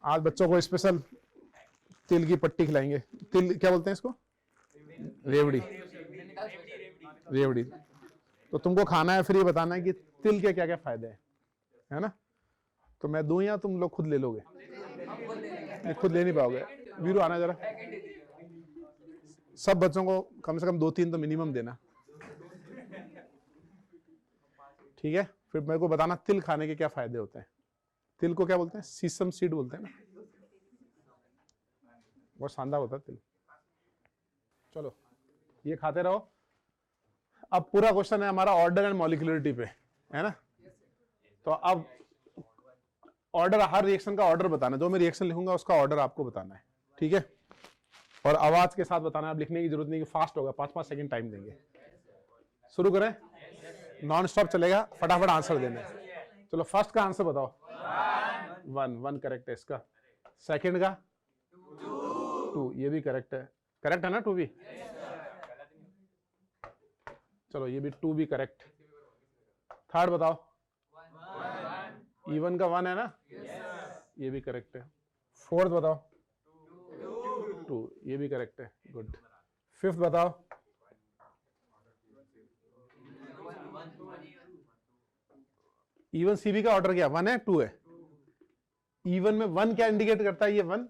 आज बच्चों को स्पेशल तिल की पट्टी खिलाएंगे। तिल क्या बोलते हैं इसको? रेवड़ी। रेवड़ी। तो तुमको खाना है, फिर ये बताना है कि तिल के क्या क्या फायदे हैं, है ना? तो मैं दूं या तुम लोग खुद ले लोगे? नहीं, खुद ले नहीं पाओगे। वीरू आना जरा। सब बच्चों को कम से कम 2-3 तो मिनिमम देना, ठीक है? फिर मेरे को बताना तिल खाने के क्या फायदे होते हैं। तिल को क्या बोलते हैं? सीसम सीड बोलते हैं ना, बहुत शानदार होता है तिल। चलो ये खाते रहो। अब पूरा क्वेश्चन है हमारा ऑर्डर एंड मॉलिक्यूलरिटी पे, है ना? तो अब ऑर्डर, हर रिएक्शन का ऑर्डर बताना, जो मैं रिएक्शन लिखूंगा उसका ऑर्डर आपको बताना है, ठीक है? और आवाज के साथ बताना, अब लिखने की जरूरत नहीं कि फास्ट होगा, 5-5 सेकंड टाइम देंगे। शुरू करें? नॉन स्टॉप चलेगा, फटाफट आंसर देना है। चलो फर्स्ट का आंसर बताओ। 1 करेक्ट है इसका। सेकंड का 2, ये भी करेक्ट है। करेक्ट है ना 2 भी? चलो ये भी 2 भी करेक्ट। थर्ड बताओ। इवन का 1 है ना? ये भी करेक्ट है। फोर्थ बताओ। 2, ये भी करेक्ट है। गुड। फिफ्थ बताओ। इवन सीबी का ऑर्डर क्या 1 है 2 है? इवन में 1 क्या इंडिकेट करता है? ये 1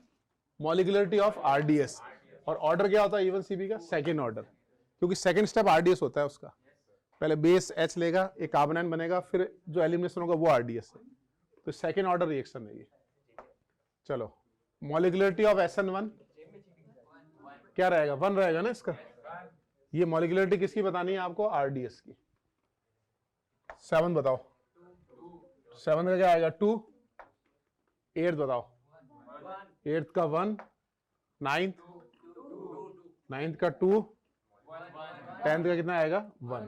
मॉलिक्यूलरिटी ऑफ आरडीएस। और ऑर्डर क्या होता है इवन सीबी का? सेकेंड ऑर्डर, क्योंकि सेकेंड स्टेप आरडीएस होता है उसका। पहले बेस एच लेगा, एक कार्बन आयन बनेगा, फिर जो एलिमिनेशन होगा वो आरडीएस है। तो सेकेंड ऑर्डर रिएक्शन है ये। चलो मॉलिक्यूलरिटी ऑफ SN1 क्या रहेगा? 1 रहेगा ना इसका। ये मॉलिक्यूलरिटी किसकी बतानी है आपको? आरडीएस की। 7 बताओ। 7 का क्या आएगा? 2। 8 बताओ। 8 का 1। 9th का 2। 10th का कितना आएगा? 1।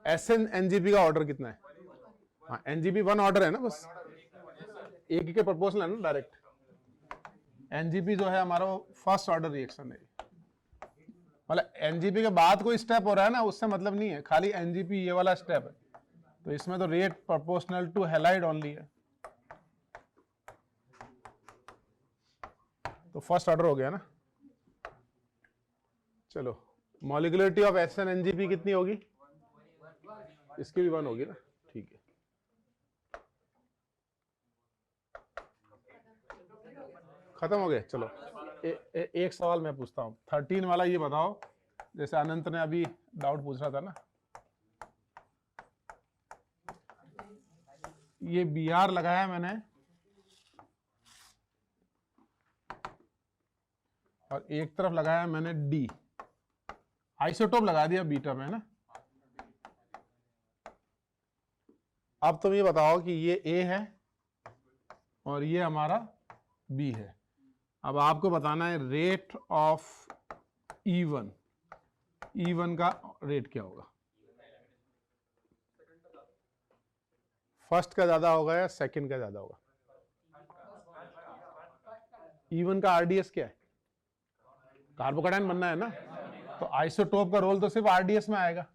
SN-NGP का ऑर्डर कितना है? हाँ, NGP 1 ऑर्डर है ना, बस एक के प्रोपोर्शनल है ना डायरेक्ट। NGP जो है हमारा फर्स्ट ऑर्डर रिएक्शन है। मतलब NGP के बाद कोई स्टेप हो रहा है ना, उससे मतलब नहीं है, खाली NGP ये वाला स्टेप है। तो इसमें तो rate proportional to halide only है। तो फर्स्ट ऑर्डर हो गया ना। चलो मॉलिक्यूलरिटी ऑफ SN-NGP कितनी होगी? इसकी भी 1 होगी ना, ठीक है। खत्म हो गए। चलो एक सवाल मैं पूछता हूं, 13 वाला ये बताओ, जैसे अनंत ने अभी डाउट पूछ रहा था ना, ये BR लगाया मैंने और एक तरफ लगाया मैंने D, आइसोटोप लगा दिया बीटा में ना। अब तुम ये बताओ कि ये A है और ये हमारा B है। अब आपको बताना है रेट ऑफ E1 का रेट क्या होगा? फर्स्ट का ज्यादा होगा या सेकंड का ज्यादा होगा? E1 का आरडीएस क्या है? कार्बोकैटायन बनना है ना, तो आइसोटोप का रोल तो सिर्फ आरडीएस में आएगा।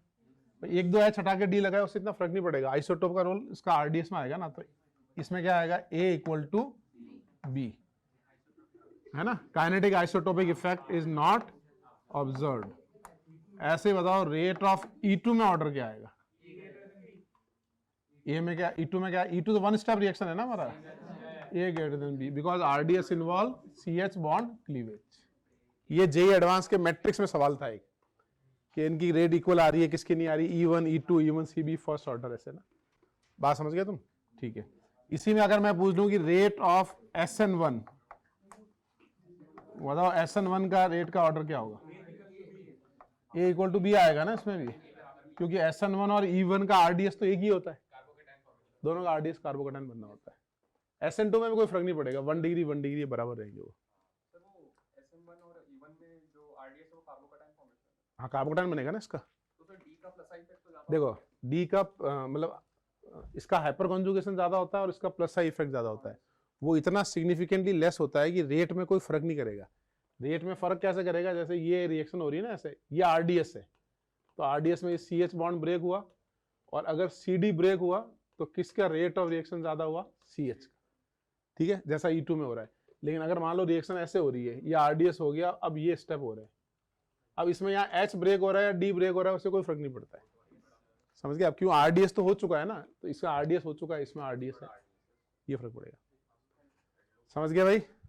1-2 एच हटा के डी लगाए, उससे इतना फर्क नहीं पड़ेगा। आइसोटोप का रोल इसका आरडीएस में आएगा ना, तो इसमें क्या आएगा? A = B, है ना? Kinetic isotopic effect is not observed. ऐसे बताओ रेट ऑफ E2 में ऑर्डर क्या आएगा? A में क्या, E2 में क्या? E2 तो 1 स्टेप रिएक्शन है ना हमारा। A > B because RDS involve CH bond cleavage. ये जेई एडवांस के मैट्रिक्स में सवाल था एक, कि इनकी रेट इक्वल आ रही है, किसकी नहीं आ रही? E1 E2 E1 CB first order, ऐसे ना। बात समझ गए तुम? ठीक है। इसी में अगर मैं पूछ दूं कि रेट ऑफ SN1 बताओ, SN1 का रेट का ऑर्डर क्या होगा? A = B आएगा ना इसमें भी, क्योंकि SN1 और E1 का आरडीएस तो एक ही होता है, दोनों का आरडीएस कार्बोकैटायन बनना होता है। SN2 में भी कोई फर्क नहीं पड़ेगा, 1 डिग्री 1 डिग्री बराबर रहेंगे वो। SN1 और E1 में जो आरडीएस है वो कार्बोकैटायन फॉर्मेशन है। हाँ कार्बोकैटायन बनेगा ना इसका। तो सर D का प्लस आई इफेक्ट तो ज्यादा देखो D का मतलब इसका हाइपर कॉन्जुगेशन ज्यादा होता है और इसका प्लस आई इफेक्ट ज्यादा होता है। वो इतना सिग्निफिकेंटली लेस होता है कि रेट में कोई फर्क नहीं करेगा। रेट में फर्क कैसे करेगा? जैसे ये रिएक्शन हो रही है ना, ऐसे ये आरडीएस है, तो आरडीएस में CH बॉन्ड ब्रेक हुआ, और अगर CD ब्रेक हुआ तो किसका रेट ऑफ रिएक्शन ज्यादा हुआ? CH का। ठीक है, जैसा E2 में हो रहा है। लेकिन अगर मान लो रिएक्शन ऐसे हो रही है, ये RDS हो गया, अब ये स्टेप हो रहा है, अब इसमें यहाँ H ब्रेक हो रहा है या D ब्रेक हो रहा है, उससे कोई फर्क नहीं पड़ता है। समझ गए? अब क्यों RDS तो हो चुका है ना, तो इसका RDS हो चुका है, इसमें RDS है, ये फर्क पड़ेगा। समझ गया भाई?